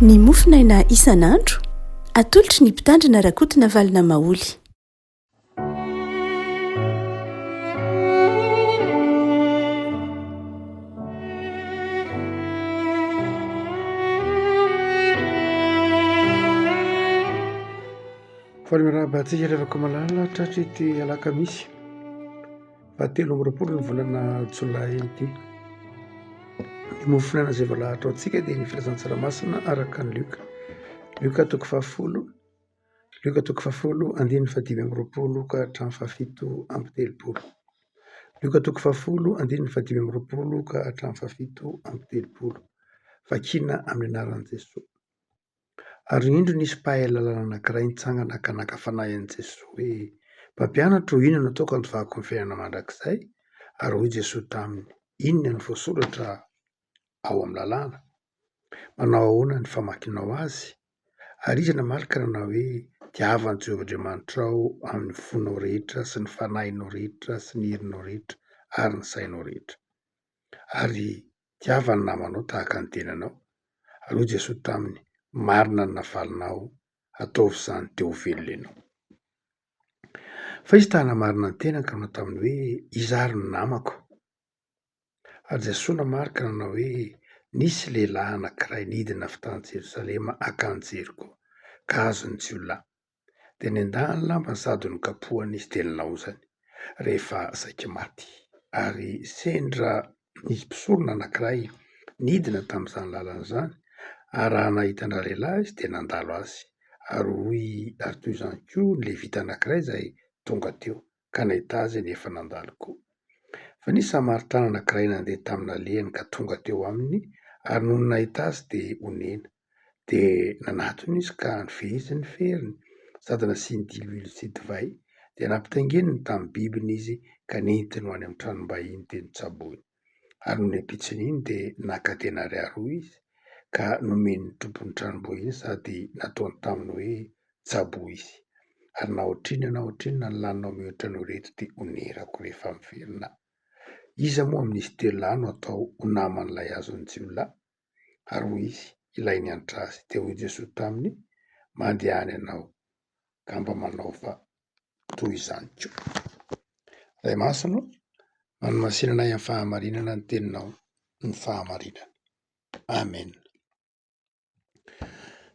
Ny mofinaina isan'andro atolotry ny mpitandrina rakotina valina maoly. Falimerabatsika revako malala tratry ity alakamisy 23 ny volana Jolay ity. Ny mofinaina izay voalahatra ao antsika dia ny filazan-tsaramasina araka ny Luka toko 10, Luka toko 10 andininy 520 ka hatramin'ny 730. Luka toko 10 andininy 520 ka hatramin'ny 730. Vakina amin'ny anaran'i Jesosy. Ary indro nisy mpahay lalàna anankiray nitsangana ka naka fanahy an'i Jesosy hoe, mpampianatra, inona no ataoko handovako ny fiainana mandrakizay? Ary hoy Jesosy taminy, inona no voasoratra ao amin'ny lalàna? Manao ahoana ny famakinao azy? Ary iza namalaka nanao hoe, tiavan'i Jehovahandriamanitra amin'ny fonao rehetra sy ny fanahinao rehetra sy ny herinao rehetra ary ny sainao rehetra. Ary tiavany namanao tahaka ny tenanao. Ary hoy Jesosy taminy, marina ny navalinao, ataovy izany teo ho velona ianao. Fa izy tana marina ny tenany ka nanao taminy hoe, izaho ary ny namako. Ary Jesosy namarika nanao hoe, nisy lehilahy anankiray nidina avy tany Jerosalema hakany Jeriko ka azony jiolahy. Dia nendahany lambany sady nokapohany izy dia nilaozany rehefa saika maty. Ary sendra nisy mpisorona anankiray nidina tamin'izany lalana izany, ary raha nahita an'ilay lehilahy izy dia nandalo azy. Ary toy izany koa ny levita anankiray izay tonga teo ka nahita azy nefa nandalo koa. Fa nisy Samaritana anankiray nandeha tamina alehany ka tonga teo aminy, ary noho nahita azy dia onena. Dia nanatony izy ka nivezy ny feriny, sady nasiany dililo sy divay, dia nampitaingeniny tamin'ny bibiny izy ka nentiny ho any amin'ny tranom-bahiny dia notsaboiny. Ary noho niampitsiny iny dia naka denary 10 izy, ka nomeny ny tompon'ny tranom-boahiny sady nataony taminy hoe tsabo izy. Ary nahoatrina ny laninao mihoatra anao reto dia onerako rehefa miverina. Iza moa amin'izy telo lahy no atao ho naman'ilay azony jiolahy? Ary hoy izy, ilainy hanitra azy. Dia hoy Jesosy taminy, mandehany ianao ka mba manaova toy izany koa. Ray masina, manomasina anay amin'ny fahamarinana ny teninao, ny fahamarinana. Amen.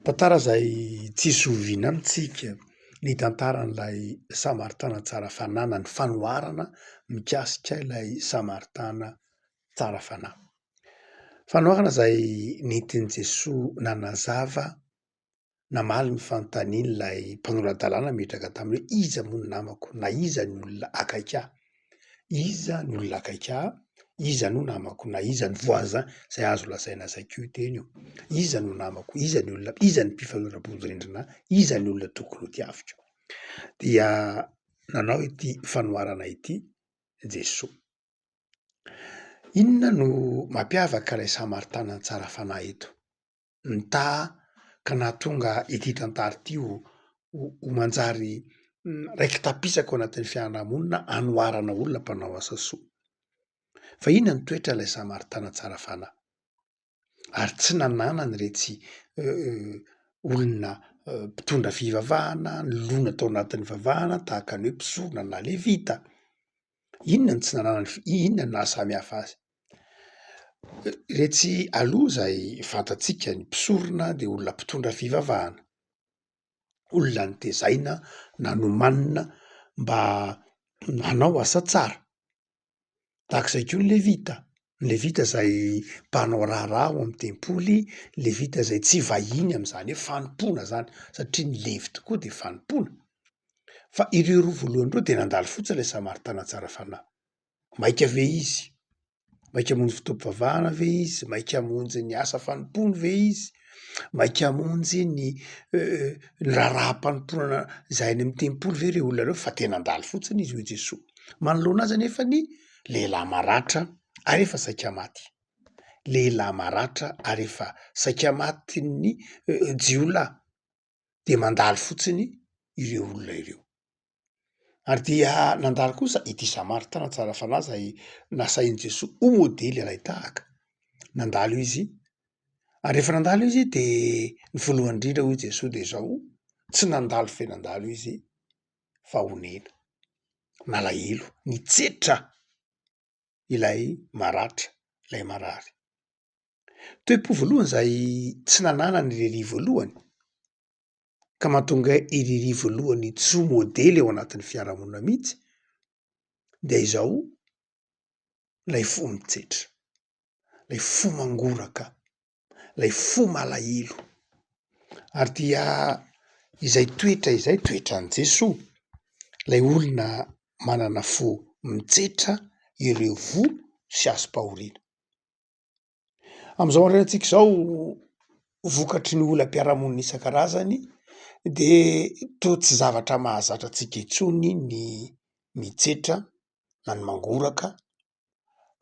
Tantara izay tsy zoviana amintsika ny tantaran'ilay Samaritana tsara fanana, ny fanoharana mikasika ilay Samaritana tsara fanahy. Fanoharana izay nentin'i Jesosy nanazava, namaly ny fanontaniany ilay mpanolo-dalàna mipetraka taminy hoe, iza moa ny namako? Na iza ny olona akaiky ahy? Iza ny olona akaiky ahy? Iza no namako? Na iza ny voisin izay azo lazaina zay koa teny io? Iza no namako? Iza ny olona, iza ny mpifanolo-bodirindrina? Iza ny olona tokony ho tiaviko? Dia nanao ity fanoharana ity Jesosy. Inona no mampiavaka ilay Samaritana tsara fanahy eto? Ka nahatonga ity tantara ity ho manjary raiki-tapisaka ao anatin'ny fiarahamonina, hanoharana olona mpanao asa soa. Fa inona ny toetra ilay Samaritana tsara fanahy? Ary tsy nananany iretsy olona mpitondra fivavahana, lona tao anatin'ny fivavahana tahaka ny hoe mpisorona na levita. Inona ny tsy nananany? Inona ny nahasamihafa azy? Iretsy aloha izay fantatsika, ny mpisorona dia olona mpitondra fivavahana, olona nitezaina na nomanina mba hanao asa tsara. Tahak'izay koa ny levita. Ny levita izay mpanao raharaha ao amin'ny tempoly, ny levita izay tsy vahiny amin'izany hoe fanompoana izany, satria ny levy tokoa dia fanompoana. Fa ireo roa voalohany ireo dia nandalo fotsiny ilay Samaritana tsara fanahy. Maika ve izy? Maika hamonjy fotoam-pivavahana ve izy? Maika hamonjy ny asa fanompoana ve izy? Maika hamonjy ny raharaha-panompoana izay any amin'ny tempoly ve ireo olona ireo? Fa tena nandalo fotsiny izy hoy Jesosy. Manoloana azy anefa ny lehilahy maratra ary efa saika maty. Lehilahy maratra ary efa saika maty ny jiolahy. Dia mandalo fotsiny ireo olona ireo. Ary dia nandalo kosa ity Samaritana tsara fanahy izay nasain'i Jesosy ho modely iray tahaka. Nandalo izy Ary rehefa nandalo izy de ny voalohany indrindra hoy Jesosy de zao: tsy nandalo fe nandalo izy fa honena, nalahelo, nitsetra ilay maratra, ilay marary. Toe-po voalohany zay tsy nanana ny riria voalohany ka mahatonga i riria voalohany tsy ho môdely ao anatin'ny fiarahamonina mihitsy de izao lay fo mitsetra, lay fo mangoraka, lay fo malahelo. Ary dia izay toetran' Jesoa, lay olona manana fo mitsetra ireo vo sy azom-pahoriana. Am'izao androantsika zao vokatry ny olam-piarahamonina isan-karazany de toa tsy zavatra mahazatra antsika intsony ny mitsetra na ny mangoraka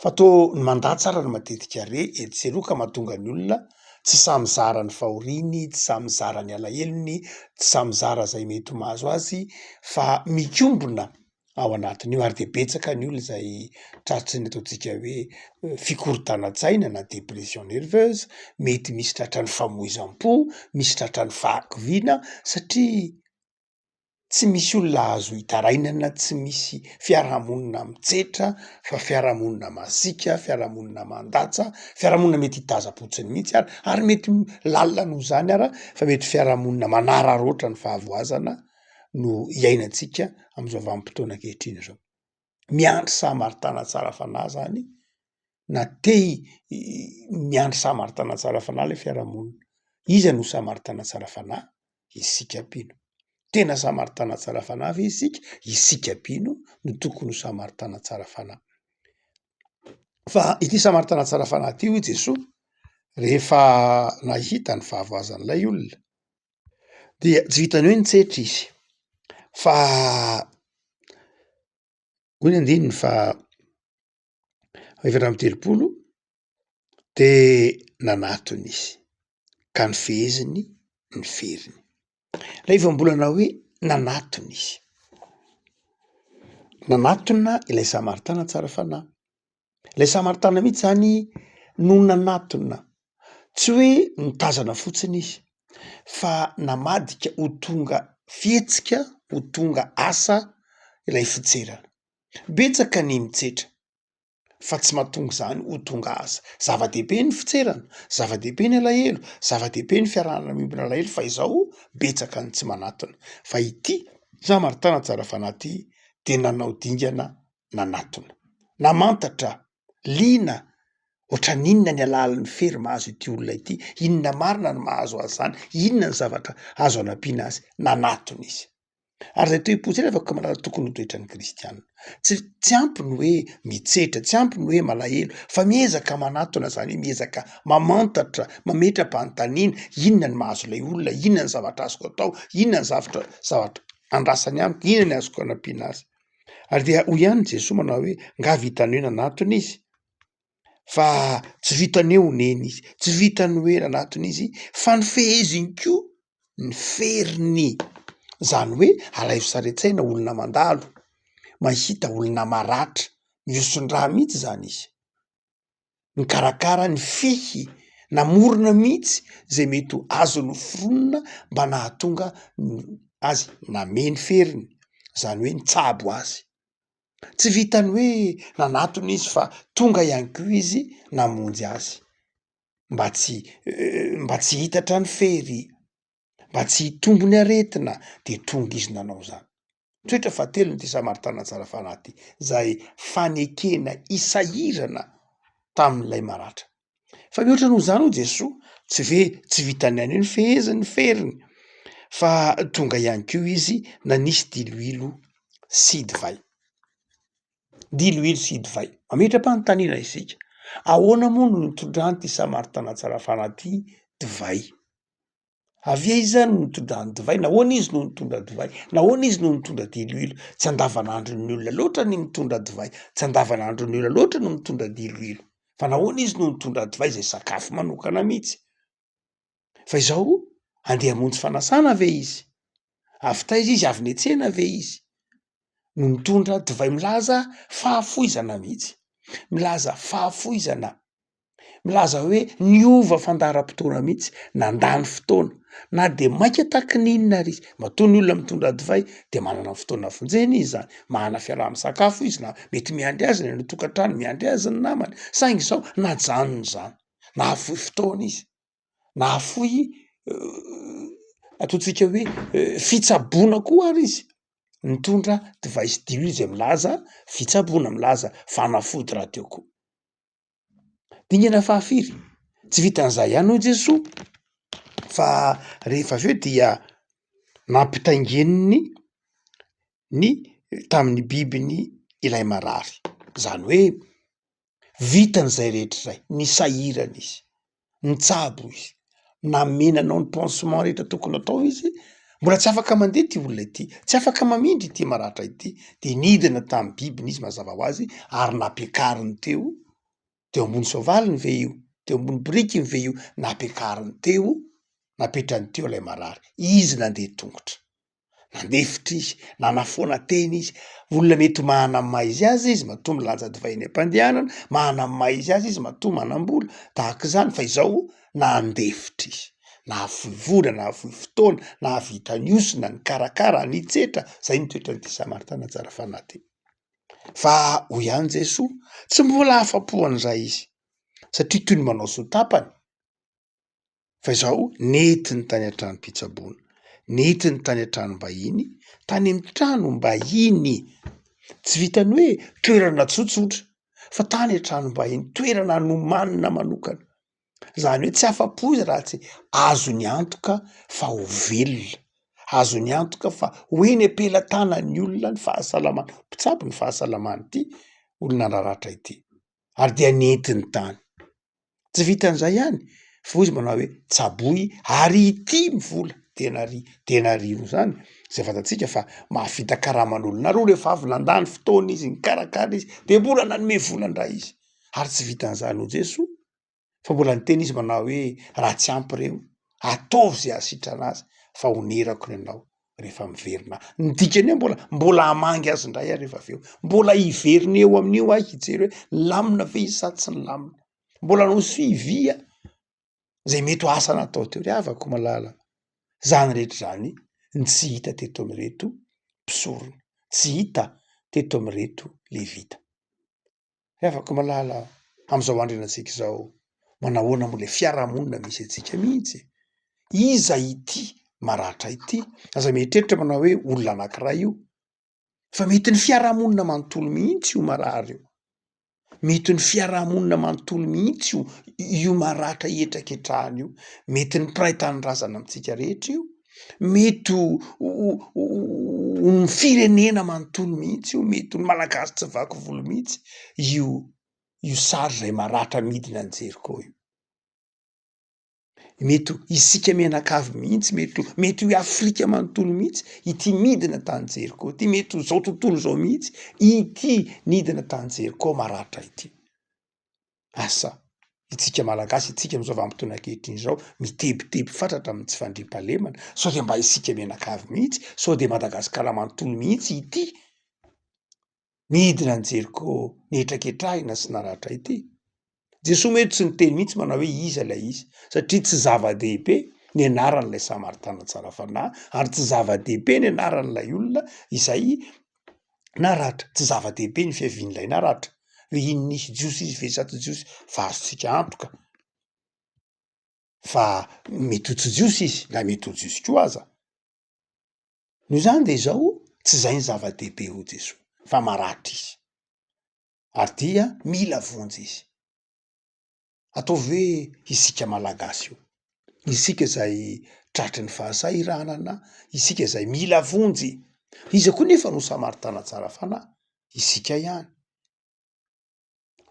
fa toa ny mandatsara no matetika re etsy sy eroa ka mahatonga ny olona tsy samy mizara ny fahoriany, tsy samy mizara ny alahelony, tsy samy mizara zay mety ho mahazo azy fa mikombona ao anatin'io. Ary de betsaka ny olona zay tratriny ny ataontsika hoe fikorontanan-tsaina na dépression nerveuse, mety misy tratrany famoizam-po, misy tratrany fahakiviana satria tsy misy olona azo hitarainana, tsy misy fiarahamonina mitsetra fa fiarahamonina masika, fiarahamonina mandatsa, fiarahamonina mety hitaza-potsiny mihitsy ary mety lalina noho zany ara fa mety fiarahamonina manararoatra ny fahavoazana no iainantsika am'izao vanim-potoana ankehitriny zao. Miandry sahamaritana tsara fanahy zany na te miandry sahamaritana tsara fanahy le fiarahamonina. Iza no sahamaritana tsara fanahy? Isika mpino. Tena sahamaritana tsara fanahy ve isika mpino no tokony ho sahamaritana tsara fanahy. Fa ity sahamaritana tsara fanahy ty hoy Jesoa rehefa nahita ny fahavoazan'ilay olona dia tsy vitany hoe nitsetra izy fa hoy ny andininy fa efatra amby telopolo de nanatony izy ka nifeheziny ny feriny. Lay ivambolana hoe nanatony izy, nanatona ilay sahamaritana tsara fanahy. Lay sahamaritana mihitsy zany no nanatona, tsy hoe nitazana fotsiny izy fa namadika ho tonga fihetsika, ho tonga asa ilay fitserana. Betsaka ny mitsetra fa tsy mahatonga zany ho tonga asa. Zava-dehibe ny fitserana, zava-dehibe ny alahelo, zava-dehibe ny fiarahana miombona alahelo fa izao betsaka ny tsy manatona. Fa ity sahamaritana tsara fanahy ty de nanao dingana nanatona, namantatra, liana ohatran'inona ny alalan'ny fery mahazo ity olona ity, inona marina ny mahazo azy zany, inona ny zavatra azo anampiana azy, nanatona izy. Ary zay toe-po zay afaka malala tokony ho toetran'ny kristianina. Tsy ampy ny hoe mitsetra, tsy ampy ny hoe malahelo fa miezaka manatona zany hoe miezaka mamantatra, mametra-panontaniana inona ny mahazo lay olona, inona ny zavatra azoko atao, inona ny zavatra andrasany amiko, inona ny azoko anampiana azy. Ary dia hoy ihany Jesoa manao hoe nga vitany hoe nanatona izy fa tsy vitany hoe honena izy, tsy vitany hoe nanatona izy fa nifeheziny koa ny feriny. Zany hoe alaivo sarintsaina olona mandalo, mahita olona maratra, mioson-draha mihitsy zany izy, mikarakara ny fihy, namorona mihitsy zay mety ho azo noforonina mba nahatonga azy nameny feriny, zany hoe nitsabo azy. Tsy vitany hoe nanatona izy fa tonga ihany koa izy namonjy azy mba tsy hitatra ny fery, mba tsy hitombo ny aretina de tonga izy nanao zany. Toetra fahatelo ny ty sahamaritana tsara fanahy ty, zay fanekena isahirana tamin'ilay maratra. Fa mihoatra noho zany hoy Jesoa tsy vitany ihany hoe nifeheziny ny feriny fa tonga ihany keo izy nanisy diloilo sy divay. Diloilo sy divay, mametra-panontaniana isika. Ahoana moa no nitondrany ty sahamaritana tsara fanahy ty divay? Avy aiza no nitondrany divay? Nahoana izy no nitondra divay? Nahoana izy no nitondra diloilo? Tsy andavanandron'ny olona loatra ny mitondra divay, tsy andavanandron'ny olona loatra no mitondra diloilo. Fa nahoana izy no nitondra divay zay sakafo manokana mihitsy? Fa izao andeha hamonjy fanasana ve izy? Avy taiza izy? Avy niantsena ve izy? No nitondra divay, milaza fahafoizana mihitsy, milaza fahafoizana, milaza hoe niova fandaharam-potoana mihitsy nandany fotoana na de maika tahaky n'inona ry izy matoa ny olona mitondra divay de manana fotoana fonjeny izy zany mahana fiaraha-misakafo izy na mety miandry azy ny tokantrano miandry azy ny namany saingy zao najanony zany nahafoy fotoana izy nahafoy ataontsika hoe fitsaboana koa ary izy mitondra divay sy dio izy milaza fitsaboana milaza fanafody raha teo koa dingana fahafiry tsy vitan'izay ihany hoy Jesoa fa rehefa aveo dia nampitaingeniny ny tamin'ny bibiny ilay marary zany hoe vitan'izay rehetra zay ny sahirana izy nitsabo izy namenanao ny pansement rehetra tokony atao izy mbola tsy afaka mandeha ty olona ity tsy afaka mamindry ity maratra ity de nidina tamin'ny bibiny izy mazava ho azy ary nampiakariny teo ambony soavaliny ve io teo ambony biriky ve io nampiakariny teo napetrany teo ilay marary izy nandeha tongotra nandefitra izy nanafoana teny izy olona mety mahanamay izy matoa milanja divay ny am-pandehanana mahanamay izy matoa manam-bola tahaka zany fa izao nandefitra izy nahafoy vola nahafoy fotoana nahavita niosina ny karakara nitsetra zay nitoetra n'ity Samaritana tsara fanahy fa hoy ihany Jesoa tsy mbola afa-poan'izay izy satria toy ny manao sotapany fa izao netiny tany an-trano-pitsaboana netiny tany an-tranom-bahiny tany amin'ny tranom-bahiny tsy vitany hoe toerana tsotsotra fa tany an-tranom-bahiny toerana nomanina manokana zany hoe tsy afa-po izy raha tsy azo ny antoka fa ho velona azo ny antoka fa hoe ny ampelantanany olona ny fahasalamana mpitsabo ny fahasalamana ity olona naratra ity ary dia netiny tany tsy vitan'izay ihany fa izy manao hoe tsaboy ary ity mivola tena riro zany zay fantatsika fa mahavita karaman'olo nareo rehefa avy nandany fotoana izy ny karakara izy de mbola nanome volandray izy ary tsy vitan'izany ho Jesoa fa mbola niteny izy manao hoe raha tsy ampy reo ataovy zay asitrana azy fa honerako ny anao rehefa miverina ny dikany hoe mbola hamangy azy indray ary rehefa aveo mbola hiverina eo amin'io ahy hijery hoe lamina ve izy sady tsy ny lamina mbola noso ivia zay mety ho asa natao teo ry avako malala zany rehetra zany ny tsy hita teto amireto mpisorona tsy hita teto amireto levita ry avako malala am'izao andrenatsika izao manahoana moa le fiarahamonina misy atsika mihitsy iza ity maratra ity aza mieritreritra manao hoe olona anankiray io fa mety ny fiarahamonina manontolo mihitsy io marary io mety ny fiarahamonina manontolo mihitsy io maratra hietran-ketrahana io mety ny mpiray tany razana amitsika rehetra io mety ny firenena manontolo mihitsy io mety ny malagasy tsy vaky volo mihitsy io sary zay maratra midina any Jeriko io mety isika mianakavy mihitsy mety ho Afrika manontolo mihitsy ity midina tany Jeriko ity mety ho zao tontolo zao mihitsy ity midina tany Jeriko maratra ity asa itsika malagasy itsika am'izao vanim-potoana ankehitriny zao mitebiteby fatratra amin'ny tsy fandriam-pahalemana sao de mba isika mianakavy mihitsy sao de Madagasikara manontolo mihitsy ity midina any Jeriko nihetraketrahina sy naratra ity Jesoa mety tsy niteny mihitsy manao hoe iza ilay izy satria tsy zava-dehibe ny anaran'ilay Samaritana tsara fanahy ary tsy zava-dehibe ny anaran'ilay olona izay naratra tsy zava-dehibe ny fiavian'ilay naratra hoe iny nisy jiosy izy ve sa tsy jiosy fa azontsika antoka fa mety ho tsy jiosy izy na mety ho jiosy koa aza noho izany de izao tsy zay ny zava-dehibe ho Jesoa fa maratra izy ary dia mila vonjy izy ataovy hoe isika malagasy io isika zay tratry ny fahasahiranana isika zay mila vonjy iza koa nefa no Samaritana tsara fanahy isika ihany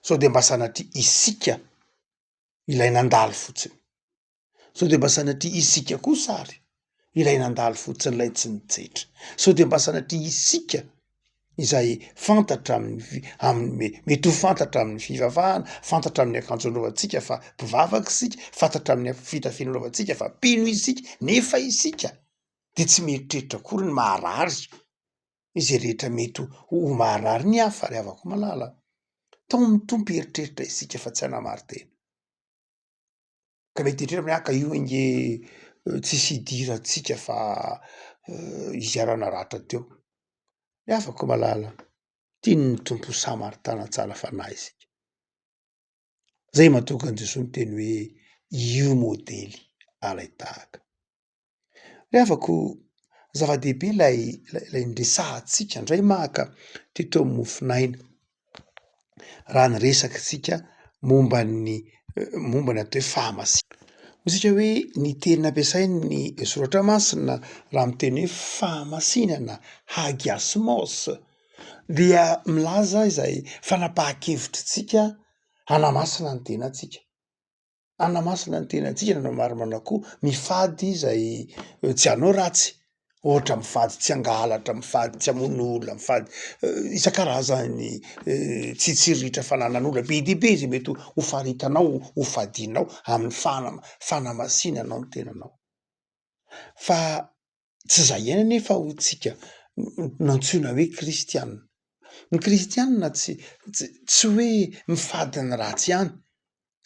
sao de mba sanatria isika ilay nandalo fotsiny sao de mba sanatria isika kosa ary ilay nandalo fotsiny lay tsy nitsetra sao de mba sanatria isika izay fantatra amin'ny mety ho fantatra amin'ny fivavahana fantatra amin'ny akanjo anaovantsika fa mpivavaka isika fantatra amin'ny fitafiana anaovantsika fa mpino isika nefa isika de tsy mieritreritra akory ny maharary izay rehetra mety ho maharary ny hafa ry havako malala tao mitompo heritreritra isika fa tsy hanamary tena ka mety indrindra miaka io inge tsisy idiratsika fa izy arana ratra teo ny afako malala tiany ny tompo samaritana tsara fanahy isika zay mahatonga an Jesosy miteny hoe io môdely alay tahaka le afako zava-dehibe lay ndresahatsika ndray maka teto amin'ny mofinaina raha ny resaka tsika momba ny atao hoe fahamasina isika hoe ny teny nampiasainy soratra masina raha miteny hoe fahamasinana hagiasmos dia milaza izay fanapahan-kevitritsika hanamasina ny tenatsika hanamasina ny tenatsika nanao maromana koa mifady izay tsy hanao ratsy ohatra mifady tsy hangalatra mifady tsy hamono olona mifady isan-karazany tsitsiritra fananan'olona be dibe zay mety ho faritanao ho fadinao amin'ny fanamasinanao ny tenanao fa tsy zay ihany nefa ho tsika nantsoina hoe kristianina ny kristianina tsy hoe mifady ny ratsy ihany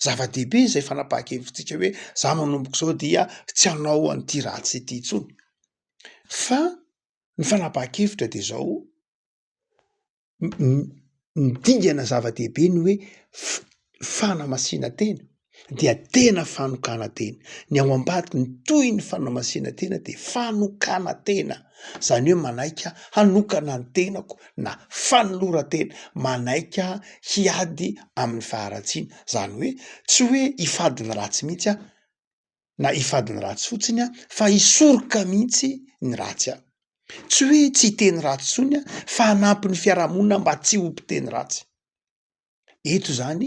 zava-dehibe zay fanapahan-kevitritsika hoe za manomboko zao dia tsy hanao an'ity ratsy ity intsony fa ny fanapahan-kevitra de zao midingana zava-dehibe ny hoe fanamasina tena dia tena fanokana tena ny ao ambadiky ny toy ny fanamasina tena de fanokana tena zany hoe manaika hanokana ny tenako na fanolora-tena manaika hiady amin'ny faharatsiana zany hoe tsy hoe hifady ny ratsy mihitsy aho na hifady ny ratsy fotsiny a fa hisoroka mihitsy ny ratsy aho tsy hoe tsy hiteny ratsy tsony a fa hanampy ny fiarahamonina mba tsy hompiteny ratsy eto zany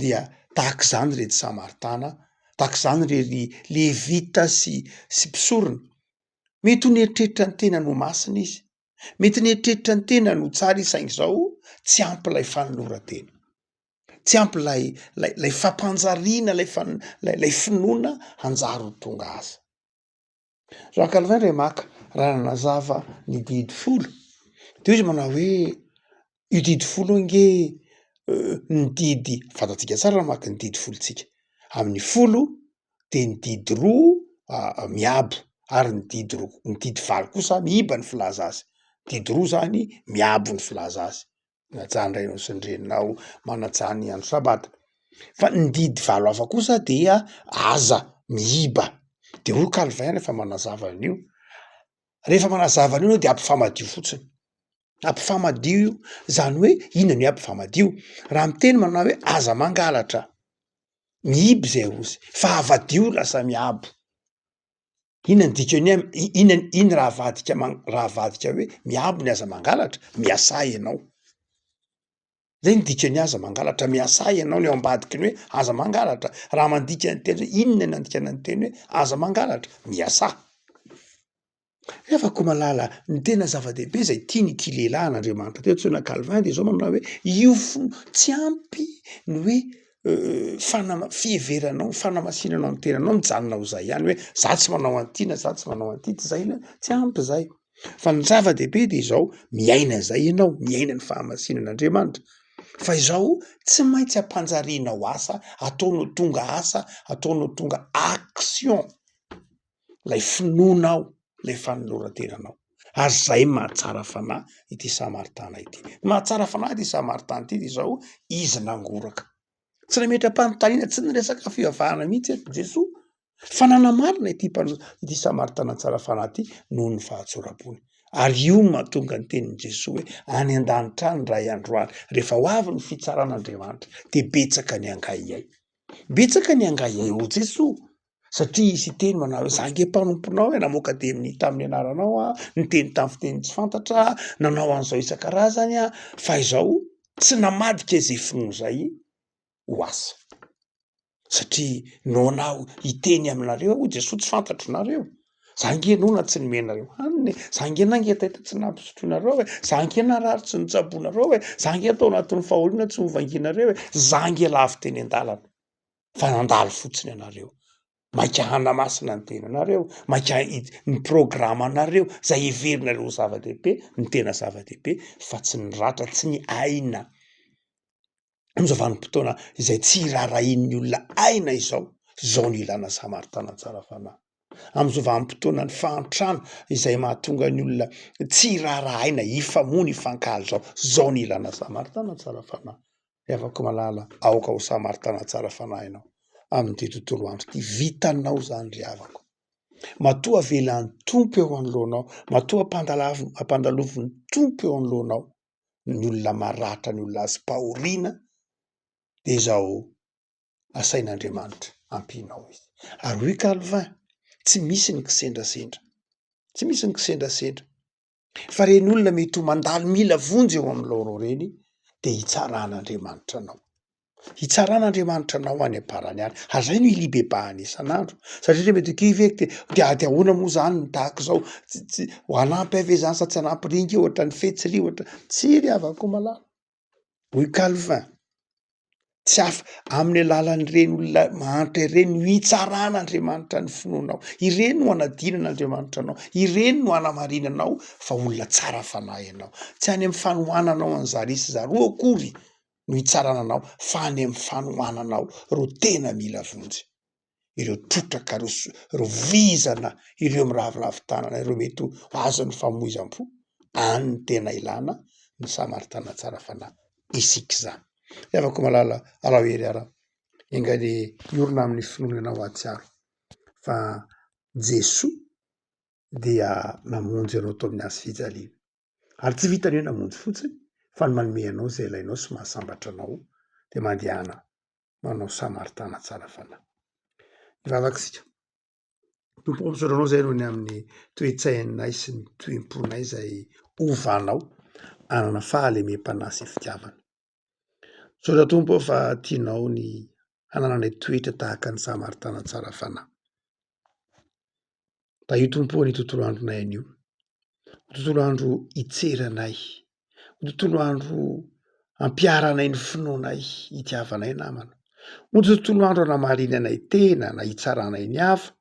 dia tahaka zany rety samaritana tahaka zany rery levita sy mpisorona mety ho nieritreritra ny tena no masina izy mety nieritreritra ny tena no tsara isaingy zao tsy ampy lay fanolora-tena tsy ampy lay fampanjariana lay finoana hanjary ho tonga aza Jean Calvin ray maka raha nanazava ny didy folo de izy manao hoe io didy folo nge ny didy fantatsika tsara raha maka ny didy folontsika amin'ny folo de ny didy roa miabo ary ny didy valo kosa miiba ny filaza azy didy roa zany miabo ny filaza azy najandrainao sy ndreninao manajany andro sabata fa ny didy valo hafa kosa dia aza miiba de hoy Calvin rehefa manazava an'io de ampifamadio fotsiny ampifamadio io zany hoe inona ny ampifamadio raha miteny manao hoe aza mangalatra miiby zay ozy fa avadio lasa miabo inona ny dikany iny raha avadika hoe miabo ny aza mangalatra miasa ianao zay ny dikany aza mangalatra miasa ianao ny ao ambadiky ny hoe aza mangalatra raha mandika ny teny hoe inona ny andikana ny teny hoe aza mangalatra miasa efako malala ny tena zava-dehibe zay tiany ity lehilahy n'Andriamanitra teo antsoina Calvin de zao manao hoe io tsy ampy ny hoe fieveranao fanamasinanao ny tenanao mijanona ho zay ihany hoe za tsy manao an'ity na za tsy manao an'ity ty zay na tsy ampy zay fa ny zava-dehibe de zao miaina zay ianao miaina ny fahamasinan'Andriamanitra fa izao tsy maintsy ampanjarianao asa ataonao tonga asa ataonao tonga action lay finoanao lay fanoloran-tenanao ary zay mahatsara fanahy ity samaritana ity mahatsara fanahy ity samaritana ity de zao izy nangoraka tsy nametra-panontaniana tsy niresaka fivavahana mihitsy eto Jesosy fa nanamarina ity samaritana tsara fanahy ity noho ny fahatsorapony ary io mahatonga ny tenin'i Jesosy hoe any an-danitra any ray androany rehefa ho avy ny fitsaran'Andriamanitra de betsaka ny angaiay betsaka ny angaiay o Jesosy satria izy teny manao hoe za nge mpanomponao e namoaka deminy tamin'ny anaranao a niteny tamin'ny fiteny tsy fantatra nanao an'izao isan-karazany a fa izao tsy namadika izay finoana zay ho asa satria no anao hiteny aminareo o Jesosy tsy fantatro nareo za nge nona tsy nomenareo haniny za nge nangetahita tsy nampisotroinareo e za nge narary tsy notsaboinareo e za nge atao anatin'ny fahoriana tsy novanginareo e za nge lavo teny an-dalana fa nandalo fotsiny anareo maika hanamasina ny tenanareo maika ny programa anareo zay heverinareo zava-dehibe ny tena zava-dehibe fa tsy ny ratra tsy ny aina am'zao vanim-potoana izay tsy irarahin'ny olona aina izao zao ny ilana samaritana tsara fanahy. Am'izao vanim-potoana ny fahantrana izay mahatonga ny olona tsy raharahaina ifamoana ifankahalo zao ny ilana samaritana tsara fanahy. Afaka malala aoka ho samaritana tsara fanahy ianao amin'ity tontolo andro ty, vitanao zany ry havako. Matoa velan'ny tompo eo anoloanao, matoa ampandalovin'ny tompo eo anoloanao ny olona maratra, ny olona azy pahoriana, de zao asain'Andriamanitra ampinao izy. Ary hoy Calvin, tsy misy ny kisendrasendra, tsy misy ny kisendrasendra, fa reny olona mety ho mandalo mila vonjy eo amin'laonao reny, de hitsaran'Andriamanitra anao. Hitsaran'Andriamanitra anao any am-parany any. Azay no ilibebahany isan'andro. Satria mety kivety de ahoana moa zany ny tahaka zao, tsy ho anampy ave zany sa tsy anampy ringy ohatra ny fetsy ohatra. Tsy ry havako malala. Hoy Calvin, tsy afa amin'ny alalan'ireny olona mahantra ireny no hitsaran'Andriamanitra ny finoanao. Ireny no anadinan'Andriamanitra anao. Ireny no anamarinanao fa olona tsara fanahy ianao. Tsy any amin'ny fanohananao an zary sy zaro akory no hitsarananao, fa any amin'ny fanohananao ro tena mila vonjy. Ireo trotraka, reo vizana, ireo miraviravy tanana, ireo mety ho azon'ny famoizam-po, any ny tena ilana ny samaritana tsara fanahy. Isika zany. Afaka malala alahery ara engany iorina amin'ny finoana ho atsiaro fa Jesoa dia namonjy ianao tao amin'ny hazo fijaliana. Ary tsy vitany hoe namonjy fotsiny fa ny manome anao zay ilainao sy mahasambatra anao de mandehana manao samaritana tsara fanahy. Ivavakasika. Tompo ampisaoranao zay nohony amin'ny toe-tsainay sy ny toem-ponay zay ovanao anana fahalemem-panahy sy fitiavana. Saotra Tompo aho fa tianao ny hanananay toetra tahaka ny samaritana tsara fanahy. Da io Tompo ny tontolo andronay anio, tontolo andro itseranay, tontolo andro ampiaranay ny finoanay, itiavanay namana. Tontolo andro anamarinanay tena na hitsaranay ny hafa,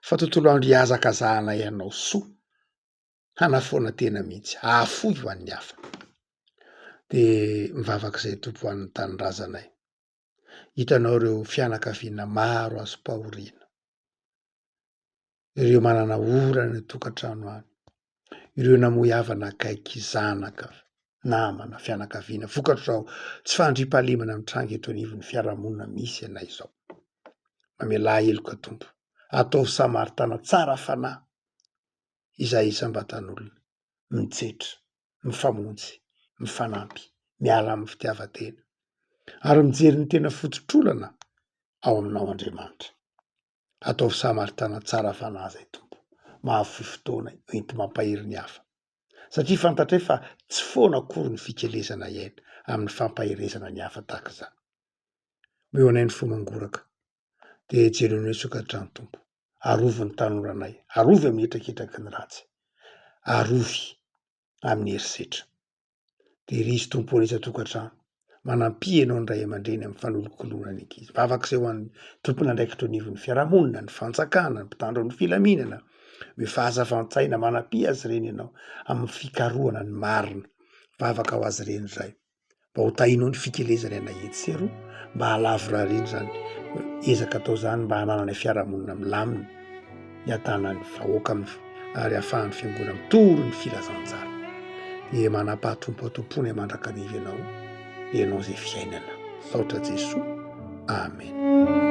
fa tontolo andro hiazakazahanay anao soa, hanafoana tena mihitsy, hahafoy ho an'ny hafa. De mivavak'izay Tompo ho an'ny tanindrazanay. Hitanao ireo fianakaviana maro azo pahoriana, ireo manana orana ny tokantrano any, ireo namoy havana akaiky zanaka, namana, fianakaviana, vokatr'izao tsy fandriam-pahalemana mitranga eto anivon'ny fiarahamonina misy anay zao. Mamelà heloka Tompo, atao samaritana tsara fanahy izay isam-batan'olona, mitsetra, mifamonjy, mifanampy, miala amin'ny fitiavan-tena, ary mijery ny tena fototr'olana ao aminao Andriamanitra. Atao samaritana tsara fanahy zay Tompo, mahafoy fotoana enti mampahery ny hafa. Satria fantatray fa tsy foana akory ny fikelezana iaina amin'ny fampaherezana ny hafa tahaka izany. Eo anay ny fomangoraka, de jerenay sokatrano Tompo, arovy ny tanoranay, arovy amin'ny etraketraky ny ratsy, arovy amin'ny herisetra. De rizy Tompo anisa tokatrano, manampy ianao ny ray aman-dreny amin'ny fanolokolona ny ankizy. Vavak'izay ho an'ny tompona andraikitra anivon'ny fiarahamonina, ny fanjakana, ny mpitandro amin'ny filaminana, hoe fahazavantsaina manampy azy reny ianao amin'ny fikarohana ny marina. Vavaka ho azy reny zay. Mba ho tahinao ny fikelezany anay etsy sy eroa, mba halavo rariny zany, ezaka atao zany mba hananany fiarahamonina milamina, hiatanany vahoaka ary ahafahan'ny fiangonana mitoro ny filazantsara. De manapa-Tompo atompony mandrakariva ianao, ianao zay fiainana. Saotra Jesoa. Amen.